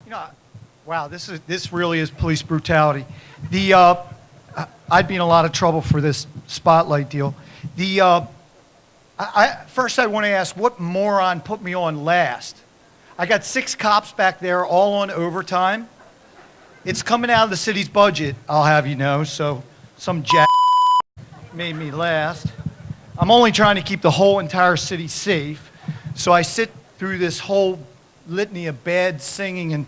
You know, wow, this really is police brutality. The I'd be in a lot of trouble for this spotlight deal. The first I want to ask, what moron put me on last? I got 6 cops back there, all on overtime. It's coming out of the city's budget, I'll have you know. So some jack made me last. I'm only trying to keep the whole entire city safe. So I sit through this whole litany of bad singing and,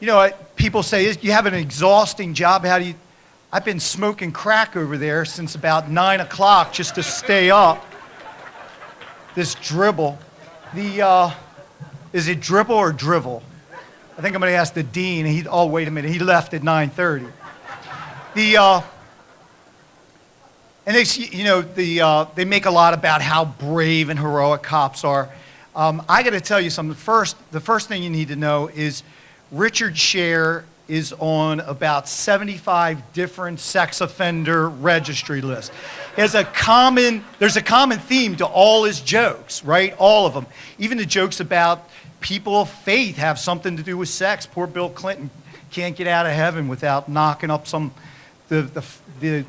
you know, people say, you have an exhausting job. How do you? I've been smoking crack over there since about 9 o'clock just to stay up. This dribble. Is it dribble or drivel? I think I'm going to ask the dean. Oh, wait a minute. He left at 9:30. And they make a lot about how brave and heroic cops are. I got to tell you something. The first thing you need to know is Richard Scher is on about 75 different sex offender registry lists. There's a common theme to all his jokes, right? All of them. Even the jokes about people of faith have something to do with sex. Poor Bill Clinton can't get out of heaven without knocking up the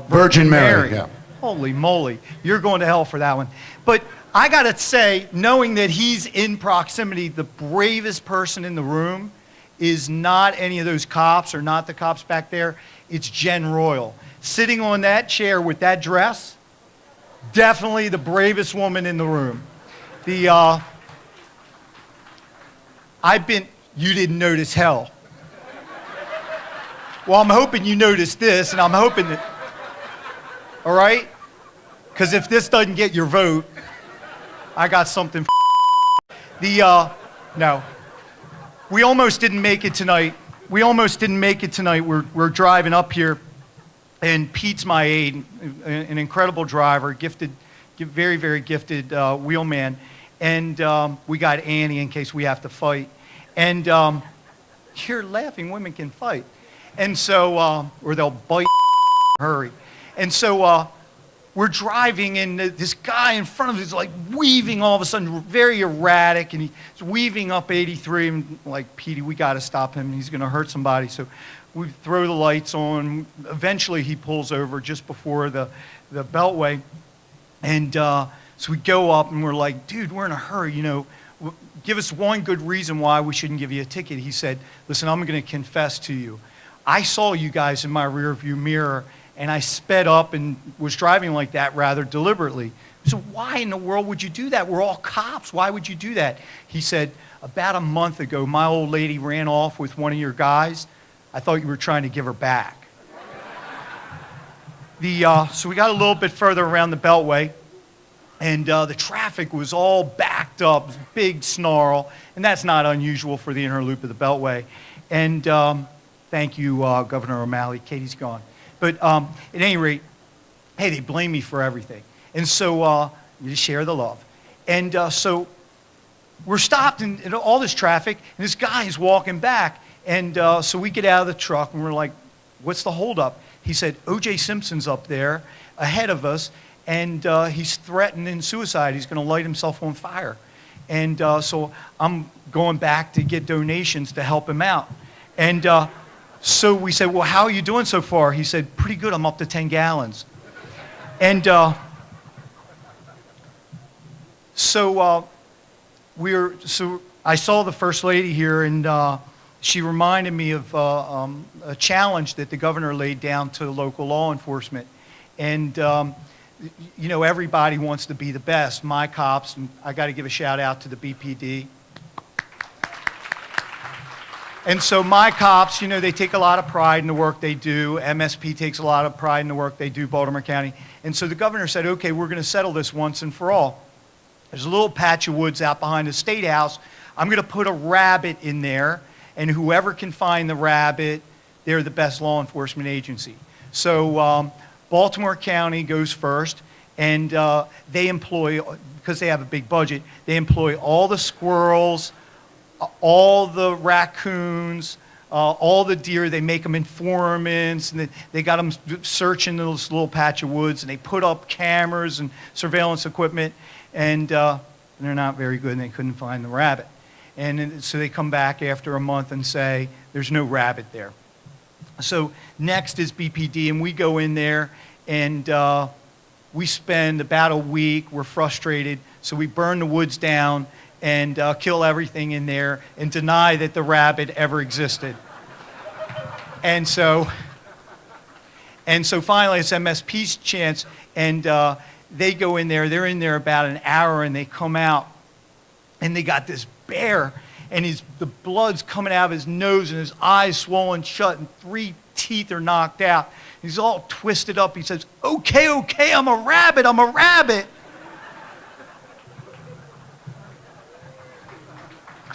Virgin Mary. Yeah. Holy moly, you're going to hell for that one. But I got to say, knowing that he's in proximity, the bravest person in the room is not any of those cops or not the cops back there. It's Jen Royal. Sitting on that chair with that dress, definitely the bravest woman in the room. You didn't notice hell. Well, I'm hoping you noticed this, and I'm hoping that, all right? Because if this doesn't get your vote, I got something. No. We almost didn't make it tonight. We're driving up here, and Pete's my aide, an incredible driver, very, very gifted wheelman. And we got Annie in case we have to fight. And you're laughing, women can fight. And so, or they'll bite, hurry. And so we're driving, and this guy in front of us is like weaving all of a sudden, very erratic, and he's weaving up 83, and like, Petey, we got to stop him. He's going to hurt somebody. So we throw the lights on. Eventually, he pulls over just before the beltway. And so we go up, and we're like, dude, we're in a hurry, you know. Give us one good reason why we shouldn't give you a ticket. He said, listen, I'm going to confess to you. I saw you guys in my rearview mirror, and I sped up and was driving like that rather deliberately. So why in the world would you do that? We're all cops. Why would you do that? He said, about a month ago, my old lady ran off with one of your guys. I thought you were trying to give her back. So we got a little bit further around the beltway, and the traffic was all backed up, big snarl, and that's not unusual for the inner loop of the beltway. And thank you, Governor O'Malley. Katie's gone. But at any rate, hey, they blame me for everything. And so we just share the love. And so we're stopped in all this traffic, and this guy is walking back. And so we get out of the truck, and we're like, what's the holdup? He said, O.J. Simpson's up there ahead of us, and he's threatening suicide. He's going to light himself on fire. And so I'm going back to get donations to help him out. And so we said, well, how are you doing so far? He said, pretty good. I'm up to 10 gallons. And so I saw the First Lady here, and she reminded me of a challenge that the governor laid down to local law enforcement. And, you know, everybody wants to be the best. My cops, and I got to give a shout out to the BPD. And so my cops, you know, they take a lot of pride in the work they do. MSP takes a lot of pride in the work they do, Baltimore County. And so the governor said, okay, we're going to settle this once and for all. There's a little patch of woods out behind the State House. I'm going to put a rabbit in there, and whoever can find the rabbit, they're the best law enforcement agency. So Baltimore County goes first, and they employ, because they have a big budget, they employ all the squirrels, all the raccoons, all the deer. They make them informants, and they got them searching this little patch of woods, and they put up cameras and surveillance equipment. And and they're not very good, and they couldn't find the rabbit. So they come back after a month and say, there's no rabbit there. So next is BPD, and we go in there, and we spend about a week. We're frustrated, so we burn the woods down and kill everything in there and deny that the rabbit ever existed. And so finally it's MSP's chance, and they go in there. They're in there about an hour, and they come out, and they got this bear, and the blood's coming out of his nose, and his eyes swollen shut, and 3 teeth are knocked out. He's all twisted up. He says, okay, I'm a rabbit, I'm a rabbit.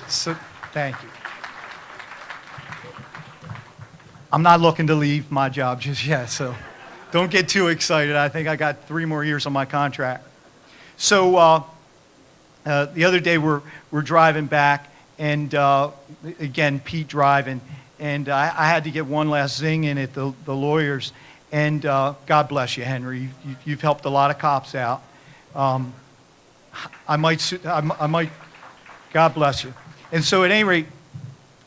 So, thank you. I'm not looking to leave my job just yet, so don't get too excited. I think I got 3 more years on my contract. So the other day we're driving back, and again, Pete driving, and I had to get one last zing in at the lawyers, and God bless you, Henry. You've helped a lot of cops out. I might, God bless you. And so at any rate,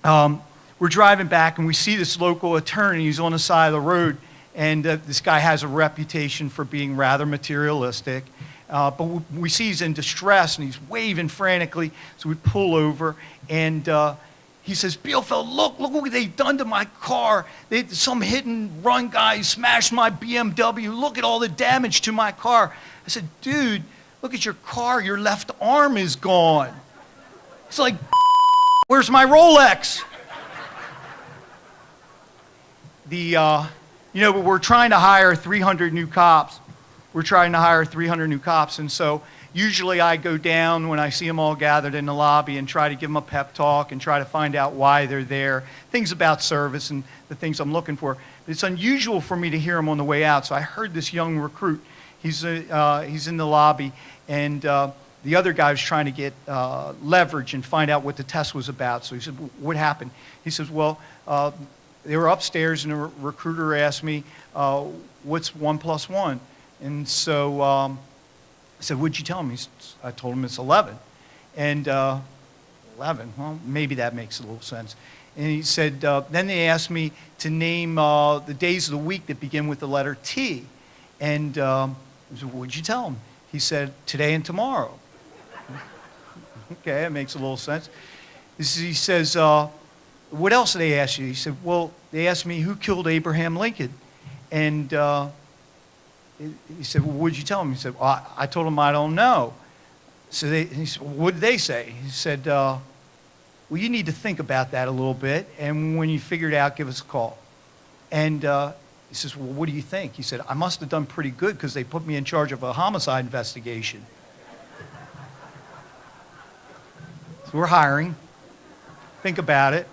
we're driving back, and we see this local attorney. He's on the side of the road, and this guy has a reputation for being rather materialistic. But we see he's in distress, and he's waving frantically. So we pull over, and he says, Bielfeld, look what they've done to my car. Some hit-and-run guy smashed my BMW. Look at all the damage to my car. I said, dude, look at your car. Your left arm is gone. It's like, where's my Rolex? But we're trying to hire 300 new cops. And so usually I go down when I see them all gathered in the lobby and try to give them a pep talk and try to find out why they're there, things about service and the things I'm looking for. But it's unusual for me to hear them on the way out. So I heard this young recruit. He's in the lobby, and the other guy was trying to get leverage and find out what the test was about. So he said, what happened? He says, well, they were upstairs, and the recruiter asked me, what's 1 + 1? And so I said, what'd you tell him? I told him it's 11. And 11, well, maybe that makes a little sense. And he said, then they asked me to name the days of the week that begin with the letter T. And I said, what'd you tell him? He said, today and tomorrow. Okay, that makes a little sense. He says, what else did they ask you? He said, well, they asked me who killed Abraham Lincoln. And he said, well, what did you tell him? He said, well, I told him I don't know. So he said, well, what did they say? He said, well, you need to think about that a little bit, and when you figure it out, give us a call. And he says, well, what do you think? He said, I must have done pretty good because they put me in charge of a homicide investigation. So we're hiring. Think about it.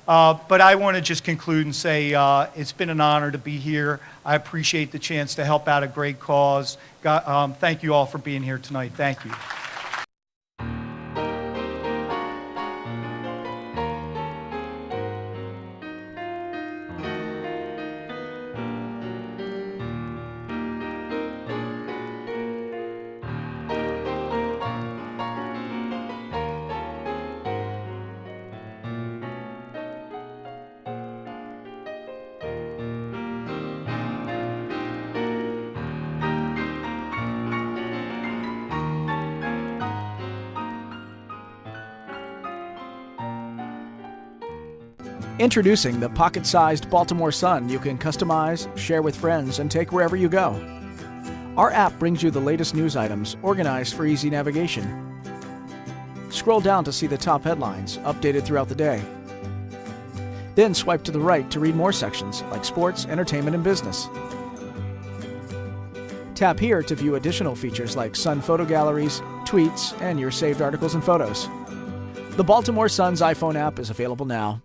But I want to just conclude and say it's been an honor to be here. I appreciate the chance to help out a great cause. Thank you all for being here tonight. Thank you. Introducing the pocket-sized Baltimore Sun you can customize, share with friends, and take wherever you go. Our app brings you the latest news items organized for easy navigation. Scroll down to see the top headlines, updated throughout the day. Then swipe to the right to read more sections like sports, entertainment, and business. Tap here to view additional features like Sun photo galleries, tweets, and your saved articles and photos. The Baltimore Sun's iPhone app is available now.